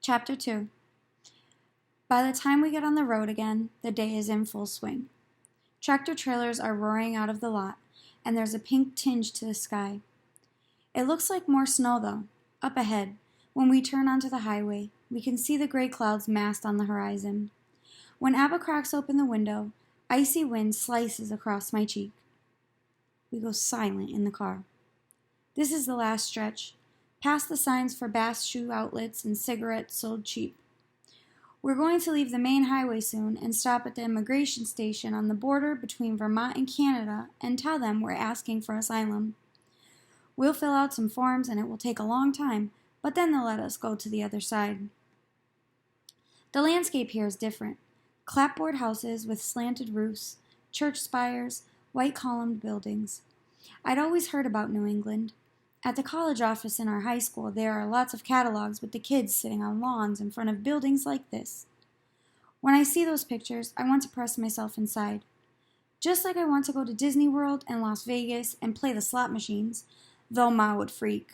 Chapter 2. By the time we get on the road again, the day is in full swing. Tractor trailers are roaring out of the lot, and there's a pink tinge to the sky. It looks like more snow, though. Up ahead, when we turn onto the highway, we can see the gray clouds massed on the horizon. When Abba cracks open the window, icy wind slices across my cheek. We go silent in the car. This is the last stretch, past the signs for bass shoe outlets and cigarettes sold cheap. We're going to leave the main highway soon and stop at the immigration station on the border between Vermont and Canada and tell them we're asking for asylum. We'll fill out some forms and it will take a long time, but then they'll let us go to the other side. The landscape here is different. Clapboard houses with slanted roofs, church spires, white columned buildings. I'd always heard about New England. At the college office in our high school, there are lots of catalogs with the kids sitting on lawns in front of buildings like this. When I see those pictures, I want to press myself inside. Just like I want to go to Disney World and Las Vegas and play the slot machines, though Ma would freak.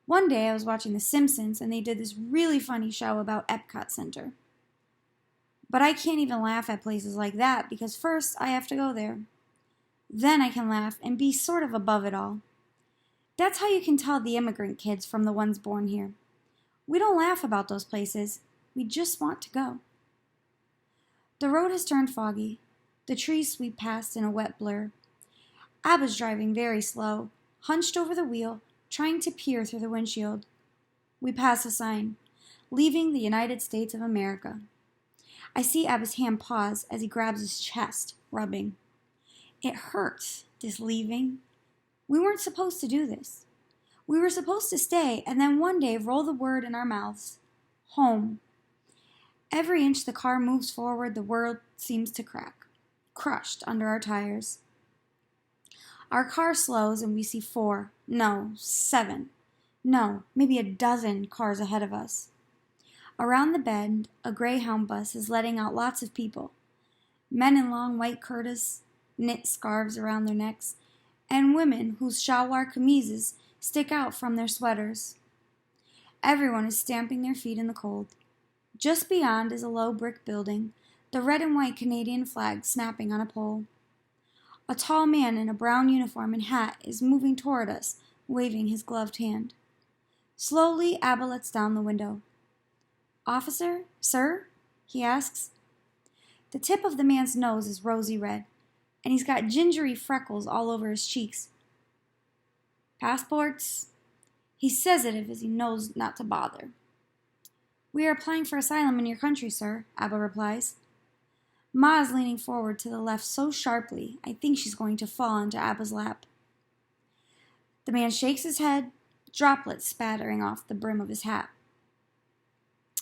One day I was watching The Simpsons and they did this really funny show about Epcot Center. But I can't even laugh at places like that because first I have to go there. Then I can laugh and be sort of above it all. That's how you can tell the immigrant kids from the ones born here. We don't laugh about those places. We just want to go. The road has turned foggy. The trees sweep past in a wet blur. Abba's driving very slow, hunched over the wheel, trying to peer through the windshield. We pass a sign, leaving the United States of America. I see Abba's hand pause as he grabs his chest, rubbing. It hurts, this leaving. We weren't supposed to do this. We were supposed to stay and then one day roll the word in our mouths. Home. Every inch the car moves forward, the world seems to crack, crushed under our tires. Our car slows and we see 4, no, 7, no, maybe a dozen cars ahead of us. Around the bend, a Greyhound bus is letting out lots of people. Men in long white kurtas, knit scarves around their necks, and women whose shalwar kamises stick out from their sweaters. Everyone is stamping their feet in the cold. Just beyond is a low brick building, the red and white Canadian flag snapping on a pole. A tall man in a brown uniform and hat is moving toward us, waving his gloved hand. Slowly, Abba lets down the window. "Officer, sir?" he asks. The tip of the man's nose is rosy red, and he's got gingery freckles all over his cheeks. "Passports?" He says it as he knows not to bother. "We are applying for asylum in your country, sir," Abba replies. Ma is leaning forward to the left so sharply, I think she's going to fall into Abba's lap. The man shakes his head, droplets spattering off the brim of his hat.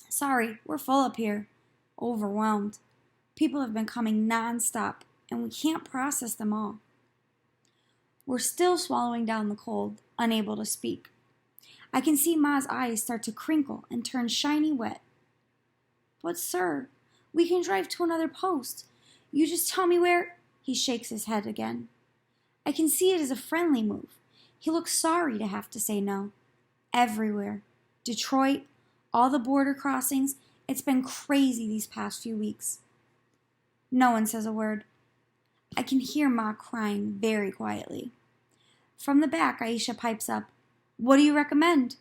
"Sorry, we're full up here. Overwhelmed. People have been coming non-stop, and we can't process them all." We're still swallowing down the cold, unable to speak. I can see Ma's eyes start to crinkle and turn shiny wet. "But sir, we can drive to another post. You just tell me where—" He shakes his head again. I can see it as a friendly move. He looks sorry to have to say no. Everywhere. Detroit, all the border crossings. It's been crazy these past few weeks. No one says a word. I can hear Ma crying very quietly. From the back, Aisha pipes up, "What do you recommend?"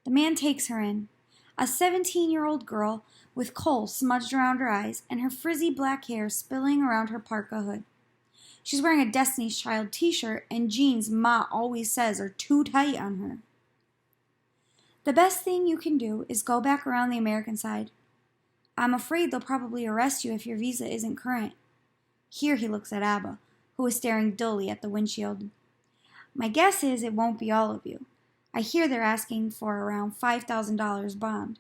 The man takes her in. A 17-year-old girl with coal smudged around her eyes and her frizzy black hair spilling around her parka hood. She's wearing a Destiny's Child t-shirt and jeans Ma always says are too tight on her. "The best thing you can do is go back around the American side. I'm afraid they'll probably arrest you if your visa isn't current." Here he looks at Abba, who is staring dully at the windshield. "My guess is it won't be all of you. I hear they're asking for around $5,000 bond.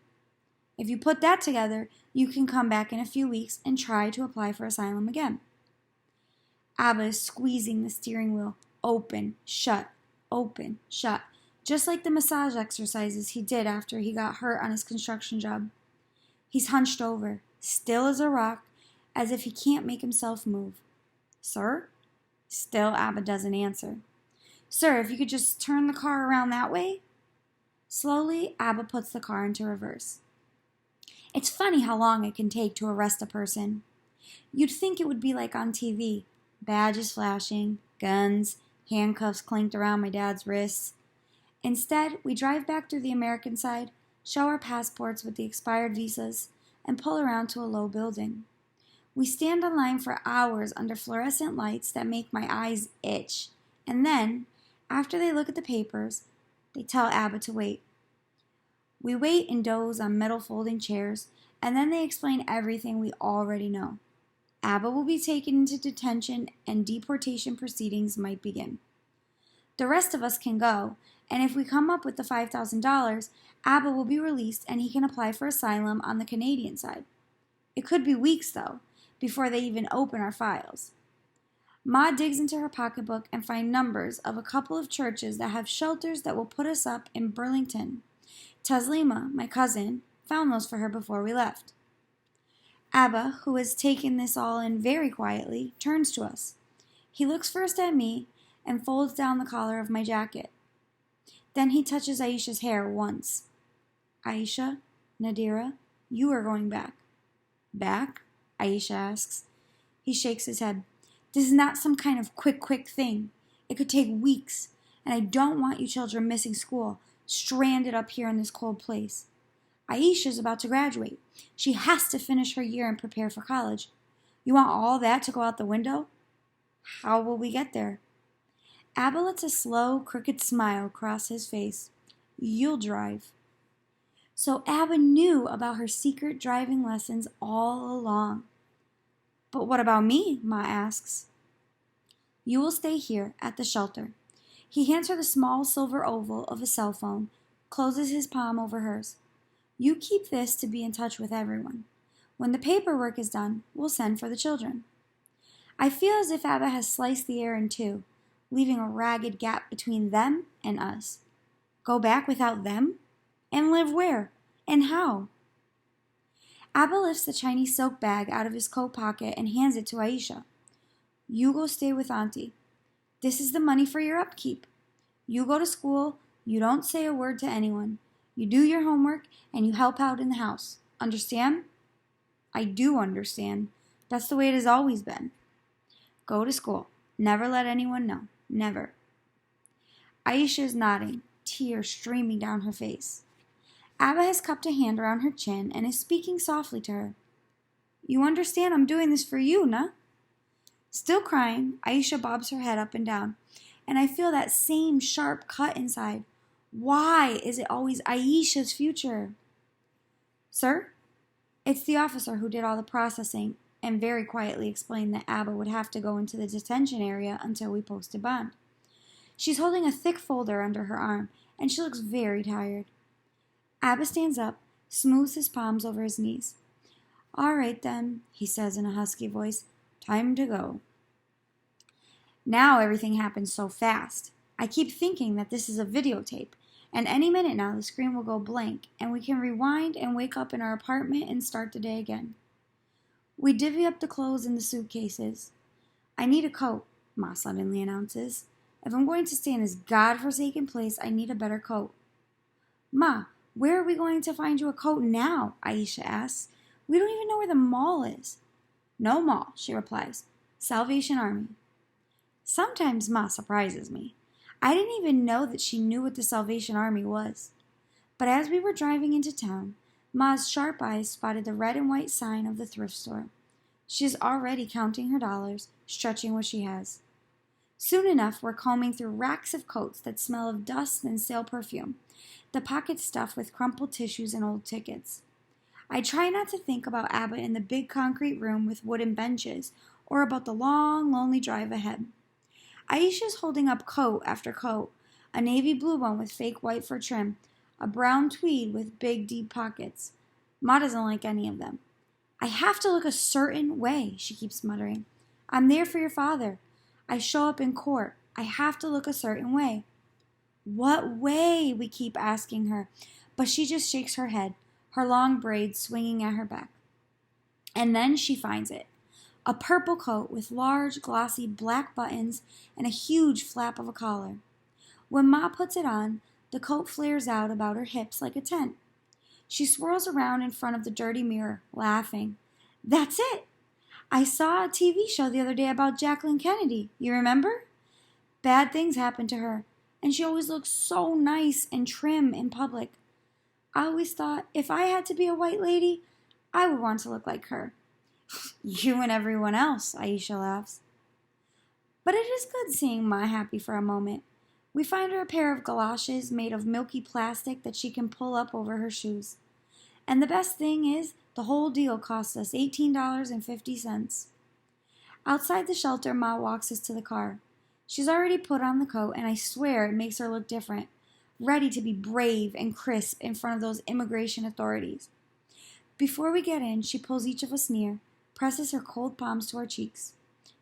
If you put that together, you can come back in a few weeks and try to apply for asylum again." Abba is squeezing the steering wheel, open, shut, just like the massage exercises he did after he got hurt on his construction job. He's hunched over, still as a rock, as if he can't make himself move. "Sir?" Still Abba doesn't answer. "Sir, if you could just turn the car around that way?" Slowly, Abba puts the car into reverse. It's funny how long it can take to arrest a person. You'd think it would be like on TV. Badges flashing, guns, handcuffs clanked around my dad's wrists. Instead, we drive back through the American side, show our passports with the expired visas, and pull around to a low building. We stand in line for hours under fluorescent lights that make my eyes itch, and then, after they look at the papers, they tell Abba to wait. We wait and doze on metal folding chairs, and then they explain everything we already know. Abba will be taken into detention and deportation proceedings might begin. The rest of us can go, and if we come up with the $5,000, Abba will be released and he can apply for asylum on the Canadian side. It could be weeks, though, before they even open our files. Ma digs into her pocketbook and finds numbers of a couple of churches that have shelters that will put us up in Burlington. Taslima, my cousin, found those for her before we left. Abba, who has taken this all in very quietly, turns to us. He looks first at me and folds down the collar of my jacket. Then he touches Aisha's hair once. Aisha, Nadira, you are going back. Back? Aisha asks. He shakes his head. This is not some kind of quick thing. It could take weeks, and I don't want you children missing school, stranded up here in this cold place. Aisha's about to graduate. She has to finish her year and prepare for college. You want all that to go out the window? How will we get there? Abba lets a slow, crooked smile cross his face. You'll drive. So Abba knew about her secret driving lessons all along. But what about me? Ma asks. You will stay here at the shelter. He hands her the small silver oval of a cell phone, closes his palm over hers. You keep this to be in touch with everyone. When the paperwork is done, we'll send for the children. I feel as if Abba has sliced the air in two, leaving a ragged gap between them and us. Go back without them? And live where? And how? Abba lifts the Chinese silk bag out of his coat pocket and hands it to Aisha. You go stay with Auntie. This is the money for your upkeep. You go to school, you don't say a word to anyone. You do your homework, and you help out in the house. Understand? I do understand. That's the way it has always been. Go to school. Never let anyone know. Never. Aisha is nodding, tears streaming down her face. Abba has cupped a hand around her chin and is speaking softly to her. You understand I'm doing this for you, nah? Still crying, Aisha bobs her head up and down, and I feel that same sharp cut inside. Why is it always Aisha's future? Sir? It's the officer who did all the processing and very quietly explained that Abba would have to go into the detention area until we posted bond. She's holding a thick folder under her arm, and she looks very tired. Abba stands up, smooths his palms over his knees. All right, then, he says in a husky voice. Time to go. Now everything happens so fast. I keep thinking that this is a videotape, and any minute now the screen will go blank, and we can rewind and wake up in our apartment and start the day again. We divvy up the clothes in the suitcases. I need a coat, Ma suddenly announces. If I'm going to stay in this godforsaken place, I need a better coat. Ma, where are we going to find you a coat now? Aisha asks. We don't even know where the mall is. No mall, she replies. Salvation Army. Sometimes Ma surprises me. I didn't even know that she knew what the Salvation Army was. But as we were driving into town, Ma's sharp eyes spotted the red and white sign of the thrift store. She is already counting her dollars, stretching what she has. Soon enough, we're combing through racks of coats that smell of dust and stale perfume, the pockets stuffed with crumpled tissues and old tickets. I try not to think about Abba in the big concrete room with wooden benches, or about the long, lonely drive ahead. Aisha's holding up coat after coat, a navy blue one with fake white fur trim, a brown tweed with big, deep pockets. Ma doesn't like any of them. I have to look a certain way, she keeps muttering. I'm there for your father. I show up in court. I have to look a certain way. What way? We keep asking her, but she just shakes her head, her long braids swinging at her back. And then she finds it. A purple coat with large, glossy black buttons and a huge flap of a collar. When Ma puts it on, The coat flares out about her hips like a tent. She swirls around in front of the dirty mirror, laughing. That's it! I saw a TV show the other day about Jacqueline Kennedy. You remember? Bad things happened to her, and she always looked so nice and trim in public. I always thought if I had to be a white lady, I would want to look like her. You and everyone else, Aisha laughs. But it is good seeing Ma happy for a moment. We find her a pair of galoshes made of milky plastic that she can pull up over her shoes. And the best thing is, the whole deal cost us $18.50. Outside the shelter, Ma walks us to the car. She's already put on the coat, and I swear it makes her look different, ready to be brave and crisp in front of those immigration authorities. Before we get in, she pulls each of us near, presses her cold palms to our cheeks.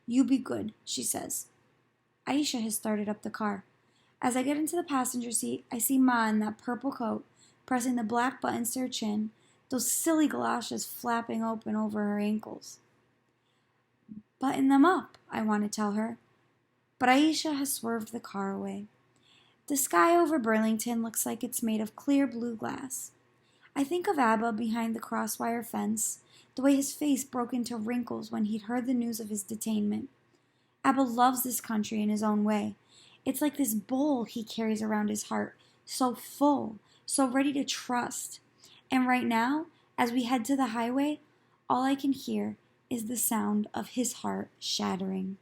You be good, she says. Aisha has started up the car. As I get into the passenger seat, I see Ma in that purple coat, pressing the black buttons to her chin, those silly galoshes flapping open over her ankles. Button them up, I want to tell her. But Aisha has swerved the car away. The sky over Burlington looks like it's made of clear blue glass. I think of Abba behind the crosswire fence, the way his face broke into wrinkles when he'd heard the news of his detainment. Abba loves this country in his own way. It's like this bowl he carries around his heart, so full, so ready to trust. And right now, as we head to the highway, all I can hear is the sound of his heart shattering.